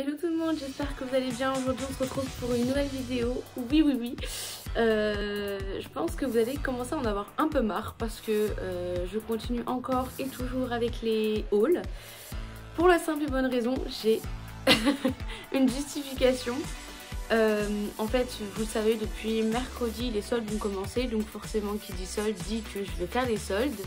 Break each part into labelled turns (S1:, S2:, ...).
S1: Hello tout le monde, j'espère que vous allez bien. Aujourd'hui on se retrouve pour une nouvelle vidéo. Oui. Je pense que vous allez commencer à en avoir un peu marre parce que je continue encore et toujours avec les hauls. Pour la simple et bonne raison, j'ai une justification. En fait, vous le savez, depuis mercredi les soldes vont commencer, donc forcément qui dit solde dit que je vais faire des soldes.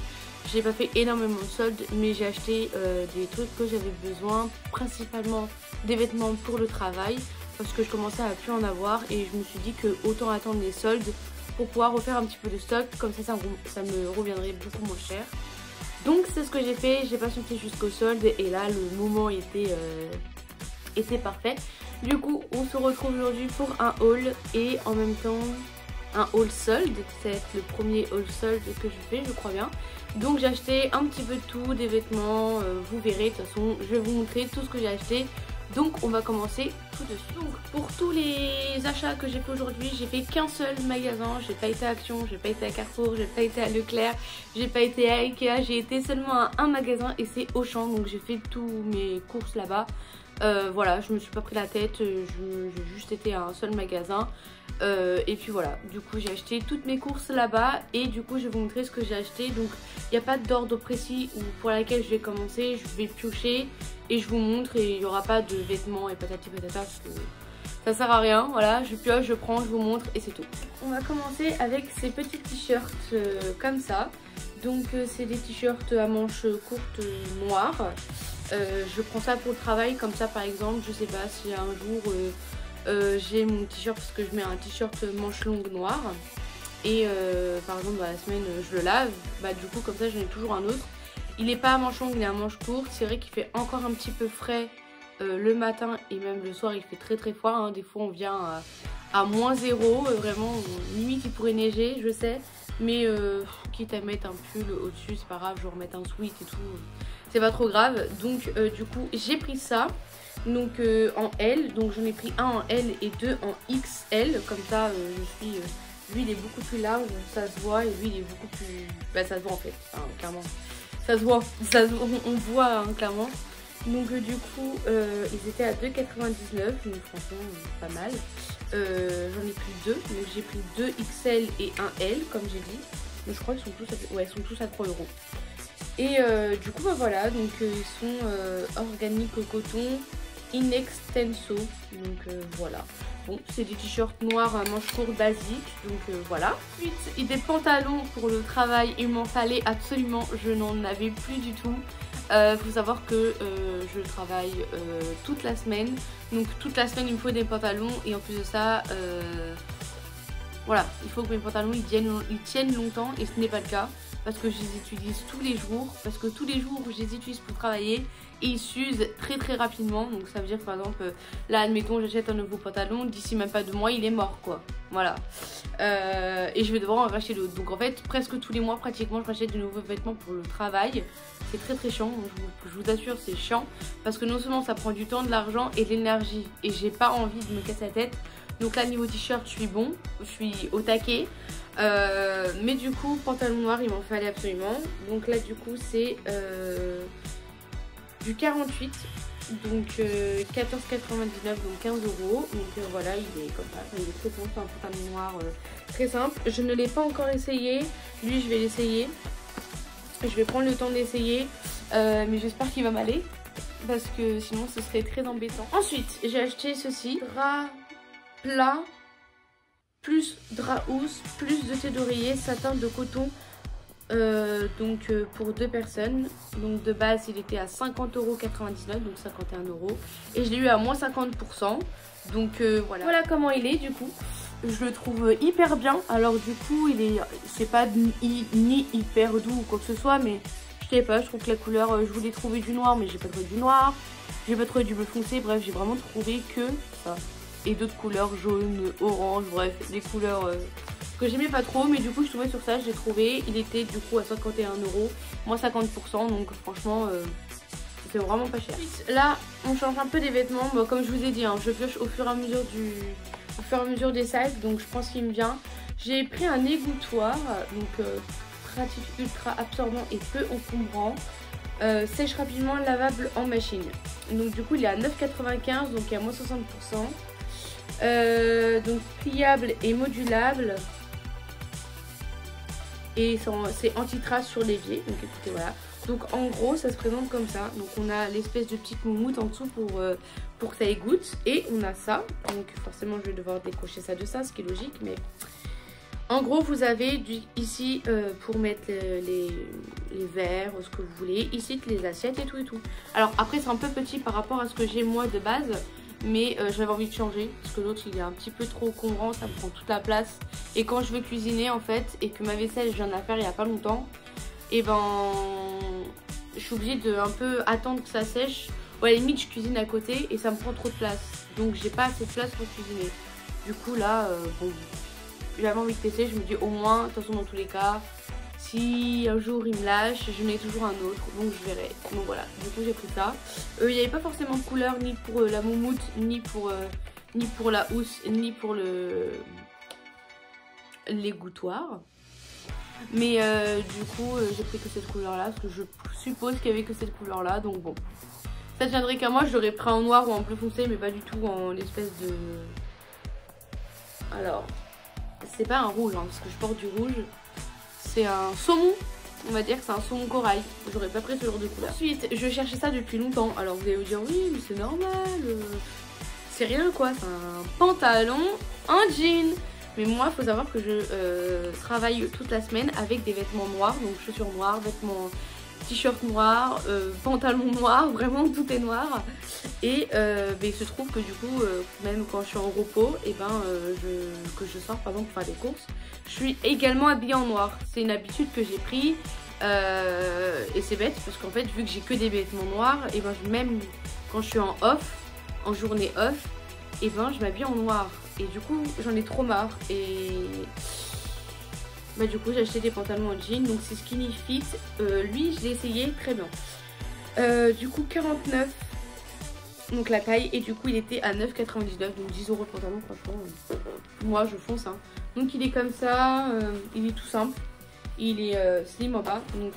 S1: J'ai pas fait énormément de soldes, mais j'ai acheté des trucs que j'avais besoin, principalement des vêtements pour le travail, parce que je commençais à plus en avoir et je me suis dit que autant attendre les soldes pour pouvoir refaire un petit peu de stock, comme ça me reviendrait beaucoup moins cher. Donc c'est ce que j'ai fait, j'ai patienté jusqu'au solde et là le moment était parfait. Du coup on se retrouve aujourd'hui pour un haul et en même temps un haul solde. C'est le premier haul solde que je fais, je crois bien. Donc j'ai acheté un petit peu de tout, des vêtements, vous verrez, de toute façon je vais vous montrer tout ce que j'ai acheté. Donc on va commencer tout de suite. Donc pour tous les achats que j'ai fait aujourd'hui, j'ai fait qu'un seul magasin. J'ai pas été à Action, j'ai pas été à Carrefour, j'ai pas été à Leclerc, j'ai pas été à Ikea, j'ai été seulement à un magasin et c'est Auchan. Donc j'ai fait tous mes courses là-bas. Voilà, je me suis pas pris la tête, j'ai juste été à un seul magasin. Et puis voilà, du coup j'ai acheté toutes mes courses là-bas et du coup je vais vous montrer ce que j'ai acheté. Donc il n'y a pas d'ordre précis ou pour laquelle je vais commencer, je vais piocher et je vous montre et il n'y aura pas de vêtements et patati patata parce que ça sert à rien. Voilà, je pioche, je prends, je vous montre et c'est tout. On va commencer avec ces petits t-shirts comme ça. Donc c'est des t-shirts à manches courtes noires. Je prends ça pour le travail, comme ça par exemple, je sais pas si un jour j'ai mon t-shirt parce que je mets un t-shirt manche longue noire et par exemple la semaine je le lave, bah du coup comme ça j'en ai toujours un autre. Il est pas à manche longue, il est à manche courte. C'est vrai qu'il fait encore un petit peu frais le matin et même le soir il fait très froid, hein. Des fois on vient à -0, vraiment limite il pourrait neiger, je sais, mais quitte à mettre un pull au-dessus c'est pas grave, je vais remettre un sweat et tout, c'est pas trop grave. Donc du coup j'ai pris ça donc en L, donc j'en ai pris un en L et deux en XL, comme ça lui il est beaucoup plus large, ça se voit, et lui il est beaucoup plus, bah ça se voit en fait, enfin, clairement ça se voit, on voit hein, clairement. Donc du coup ils étaient à 2,99 €, donc franchement pas mal. J'en ai pris deux, donc j'ai pris deux XL et un L comme j'ai dit, donc je crois qu'ils sont tous à 3 €. Et du coup bah voilà, donc ils sont organiques au coton in extenso, donc voilà. Bon, c'est des t-shirts noirs à manches courtes basiques, donc voilà. Ensuite, des pantalons pour le travail, il m'en fallait absolument, je n'en avais plus du tout. Faut savoir que je travaille toute la semaine, donc toute la semaine il me faut des pantalons et en plus de ça, voilà, il faut que mes pantalons ils tiennent longtemps et ce n'est pas le cas. Parce que je les utilise tous les jours, parce que tous les jours je les utilise pour travailler et ils s'usent très rapidement. Donc ça veut dire que par exemple là admettons j'achète un nouveau pantalon, d'ici même pas 2 mois il est mort quoi, voilà. Et je vais devoir en racheter d'autres. Donc en fait presque tous les mois pratiquement je rachète de nouveaux vêtements pour le travail. C'est très chiant, je vous assure c'est chiant, parce que non seulement ça prend du temps, de l'argent et de l'énergie et j'ai pas envie de me casser la tête. Donc là niveau t-shirt je suis bon, je suis au taquet. Mais du coup pantalon noir il m'en fallait absolument. Donc là du coup c'est du 48, donc 14,99, donc 15 €. Donc voilà, il est comme ça, il est très bon, c'est un pantalon noir très simple. Je ne l'ai pas encore essayé, lui je vais l'essayer, je vais prendre le temps de l'essayer, mais j'espère qu'il va m'aller parce que sinon ce serait très embêtant. Ensuite j'ai acheté ceci, drap plat plus drap housse, plus de thé d'oreiller, satin de coton, donc pour 2 personnes. Donc de base il était à 50,99 €, donc 51 €, et je l'ai eu à moins 50%. Donc voilà comment il est du coup. Je le trouve hyper bien. Alors du coup c'est pas ni hyper doux ou quoi que ce soit, mais je sais pas, je trouve que la couleur, je voulais trouver du noir mais j'ai pas trouvé du noir, j'ai pas trouvé du bleu foncé, bref j'ai vraiment trouvé que ça. Et d'autres couleurs, jaune, orange, bref, des couleurs que j'aimais pas trop. Mais du coup je suis tombée sur ça, je l'ai trouvé. Il était du coup à 51 €, moins 50%. Donc franchement c'est vraiment pas cher. Ensuite, là on change un peu des vêtements. Bon, comme je vous ai dit hein, je pioche au fur et à mesure des sacs. Donc je pense qu'il me vient. J'ai pris un égouttoir, donc pratique, ultra absorbant et peu encombrant. sèche rapidement, lavable en machine. Donc du coup il est à 9,95, donc il y a moins 60%. Donc pliable et modulable. Et c'est anti-trace sur l'évier. Donc écoutez, voilà. Donc en gros ça se présente comme ça. Donc on a l'espèce de petite moumoute en dessous pour que ça égoutte. Et on a ça. Donc forcément je vais devoir décrocher ça de ça, ce qui est logique. Mais en gros vous avez ici pour mettre les verres, ce que vous voulez. Ici les assiettes et tout et tout. Alors après c'est un peu petit par rapport à ce que j'ai moi de base. Mais j'avais envie de changer parce que l'autre il est un petit peu trop encombrant, ça me prend toute la place. Et quand je veux cuisiner en fait et que ma vaisselle je viens de la faire il n'y a pas longtemps, et ben je suis obligée de un peu attendre que ça sèche. Ou à la limite je cuisine à côté et ça me prend trop de place. Donc j'ai pas assez de place pour cuisiner. Du coup là, bon, j'avais envie de tester, je me dis au moins, de toute façon dans tous les cas, si un jour il me lâche, je mets toujours un autre, donc je verrai. Donc voilà, du coup j'ai pris ça. Il n'y avait pas forcément de couleur ni pour la moumoute, ni pour la housse, ni pour l'égouttoir. Mais du coup j'ai pris que cette couleur là, parce que je suppose qu'il n'y avait que cette couleur là, donc bon. Ça tiendrait qu'à moi, je l'aurais pris en noir ou en bleu foncé, mais pas du tout en espèce de... Alors, c'est pas un rouge, hein, parce que je porte du rouge. C'est un saumon, on va dire que c'est un saumon corail. J'aurais pas pris ce genre de couleur. Ensuite, je cherchais ça depuis longtemps. Alors vous allez vous dire oui, mais c'est normal. C'est rien quoi, c'est un pantalon, un jean. Mais moi, il faut savoir que je travaille toute la semaine avec des vêtements noirs. Donc chaussures noires, vêtements, t-shirt noir, pantalon noir, vraiment tout est noir. Et il se trouve que du coup, même quand je suis en repos, et que je sors par exemple pour faire des courses, je suis également habillée en noir. C'est une habitude que j'ai pris et c'est bête parce qu'en fait vu que j'ai que des vêtements noirs, et même quand je suis en off, en journée off, et je m'habille en noir. Et du coup j'en ai trop marre et du coup j'ai acheté des pantalons en jean, donc c'est Skinny Fit. Lui je l'ai essayé, très bien. Du coup 49, donc la taille, et du coup il était à 9,99, donc 10 € le pantalon, franchement moi je fonce hein. Donc il est comme ça, il est tout simple, il est slim en bas, donc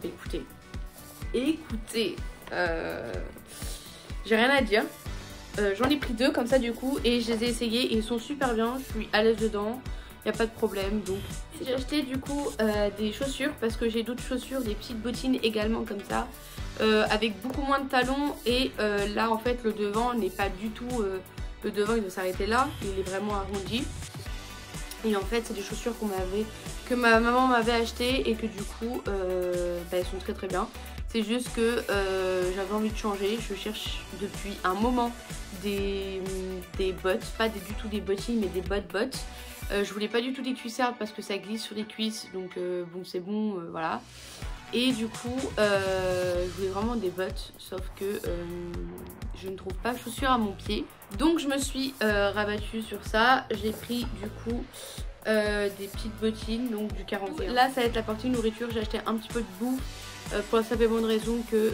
S1: écoutez, j'ai rien à dire. J'en ai pris deux comme ça du coup et je les ai essayés et ils sont super bien, je suis à l'aise dedans, il n'y a pas de problème. Donc j'ai acheté du coup des chaussures parce que j'ai d'autres chaussures, des petites bottines également comme ça, avec beaucoup moins de talons. Et là en fait le devant n'est pas du tout, le devant il doit s'arrêter là, il est vraiment arrondi. Et en fait c'est des chaussures que ma maman m'avait acheté et que du coup elles sont très très bien. C'est juste que j'avais envie de changer, je cherche depuis un moment des bottes, pas du tout des bottines mais des bottes. Je voulais pas du tout des cuissardes parce que ça glisse sur les cuisses, donc bon c'est bon, voilà. Et du coup je voulais vraiment des bottes, sauf que je ne trouve pas de chaussures à mon pied. Donc je me suis rabattue sur ça, j'ai pris du coup des petites bottines, donc du 41. Là ça va être la partie nourriture, j'ai acheté un petit peu de bouffe. Pour la simple et bonne raison que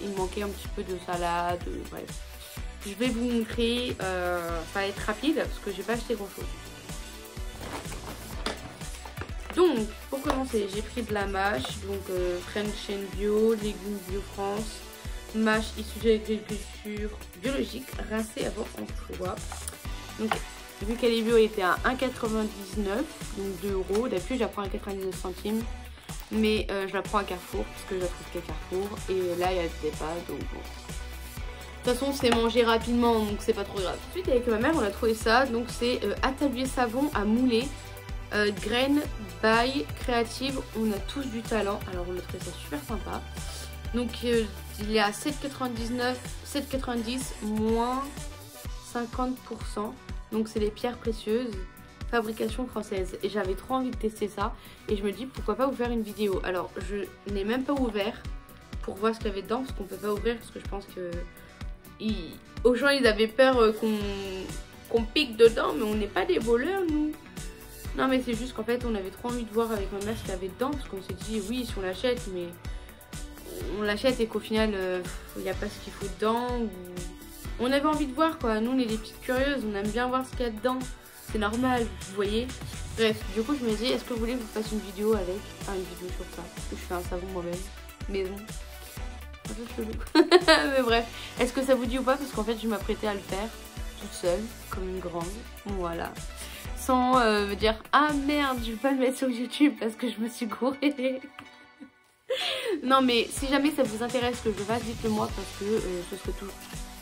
S1: il me manquait un petit peu de salade, bref. Je vais vous montrer, ça va être rapide parce que j'ai pas acheté grand chose. Donc pour commencer j'ai pris de la mâche, donc French and Bio, légumes Bio France, mâche issue de l'agriculture biologique, rincée avant emploi. Donc vu qu'elle est bio elle était à 1,99, donc 2 €, d'habitude je la prends à 99 centimes. Mais je la prends à Carrefour parce que je la trouve qu'à Carrefour. Et là il y a des pâtes, donc bon. De toute façon c'est mangé rapidement donc c'est pas trop grave. Ensuite avec ma mère on a trouvé ça. Donc c'est attablier savon à mouler, graines by Créative. On a tous du talent. Alors on a trouvé ça super sympa. Donc il est à 7,99, 7,90 moins 50%. Donc c'est les pierres précieuses. Fabrication française, et j'avais trop envie de tester ça et je me dis pourquoi pas vous faire une vidéo. Alors je n'ai même pas ouvert pour voir ce qu'il y avait dedans parce qu'on peut pas ouvrir parce que je pense que aux gens ils avaient peur qu'on pique dedans, mais on n'est pas des voleurs nous. Non mais c'est juste qu'en fait on avait trop envie de voir avec ma mère ce qu'il y avait dedans parce qu'on s'est dit oui si on l'achète, mais on l'achète et qu'au final il n'y a pas ce qu'il faut dedans, ou... on avait envie de voir quoi. Nous on est des petites curieuses, on aime bien voir ce qu'il y a dedans. C'est normal, vous voyez. Bref, du coup je me dis, est-ce que vous voulez que je vous fasse une vidéo avec, une vidéo sur ça, où je fais un savon moi-même. maison. Un peu chelou. Mais bref, est-ce que ça vous dit ou pas? Parce qu'en fait je m'apprêtais à le faire toute seule, comme une grande. Voilà. Sans me dire ah merde, je vais pas le mettre sur YouTube parce que je me suis gourée. Non mais si jamais ça vous intéresse que je le fasse, dites-le moi parce que ce serait tout.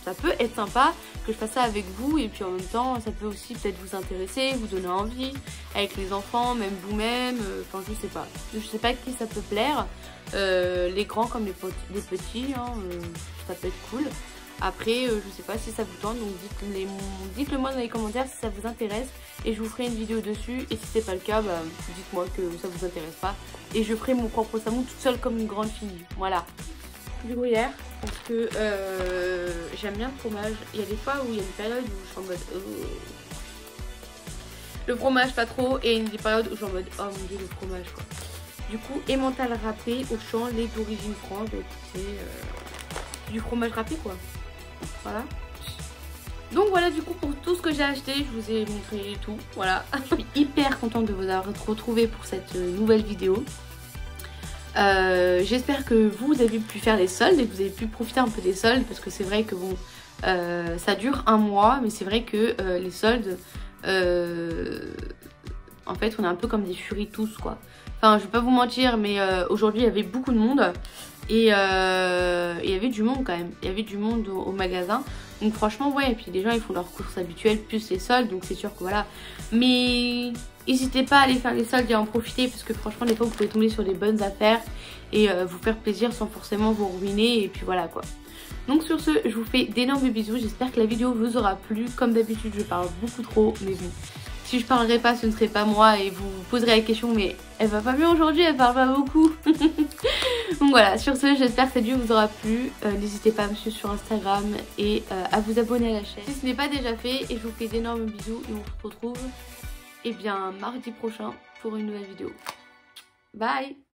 S1: Ça peut être sympa que je fasse ça avec vous et puis en même temps ça peut aussi peut-être vous intéresser, vous donner envie avec les enfants, même vous-même, enfin je sais pas. Je sais pas qui ça peut plaire, les grands comme les petits, hein, ça peut être cool. Après je sais pas si ça vous tente, donc dites-le moi dans les commentaires si ça vous intéresse et je vous ferai une vidéo dessus et si c'est pas le cas, bah, dites-moi que ça vous intéresse pas et je ferai mon propre savon toute seule comme une grande fille, voilà. Du gruyère parce que j'aime bien le fromage. Il y a des fois où il y a une période où je suis en mode le fromage pas trop et il y a des périodes où je suis en mode oh mon dieu le fromage quoi. Du coup emmental râpé au champ, lait d'origine France, c'est du fromage râpé quoi. Voilà. Donc voilà du coup pour tout ce que j'ai acheté, je vous ai montré tout. Voilà. Je suis hyper contente de vous avoir retrouvé pour cette nouvelle vidéo. J'espère que vous avez pu faire les soldes et que vous avez pu profiter un peu des soldes parce que c'est vrai que bon ça dure un mois mais c'est vrai que les soldes en fait on est un peu comme des furies tous quoi. Enfin je vais pas vous mentir mais aujourd'hui il y avait beaucoup de monde et il y avait du monde quand même, il y avait du monde au magasin. Donc franchement ouais, et puis les gens ils font leurs courses habituelles plus les soldes donc c'est sûr que voilà. Mais n'hésitez pas à aller faire les soldes et à en profiter parce que franchement des fois vous pouvez tomber sur des bonnes affaires et vous faire plaisir sans forcément vous ruiner et puis voilà quoi. Donc sur ce je vous fais d'énormes bisous, j'espère que la vidéo vous aura plu. Comme d'habitude je parle beaucoup trop mais bon, si je parlerai pas ce ne serait pas moi et vous vous poserez la question mais elle va pas bien aujourd'hui, elle parle pas beaucoup. Donc voilà, sur ce j'espère que cette vidéo vous aura plu. N'hésitez pas à me suivre sur Instagram et à vous abonner à la chaîne si ce n'est pas déjà fait et je vous fais d'énormes bisous et on se retrouve bien mardi prochain pour une nouvelle vidéo. Bye.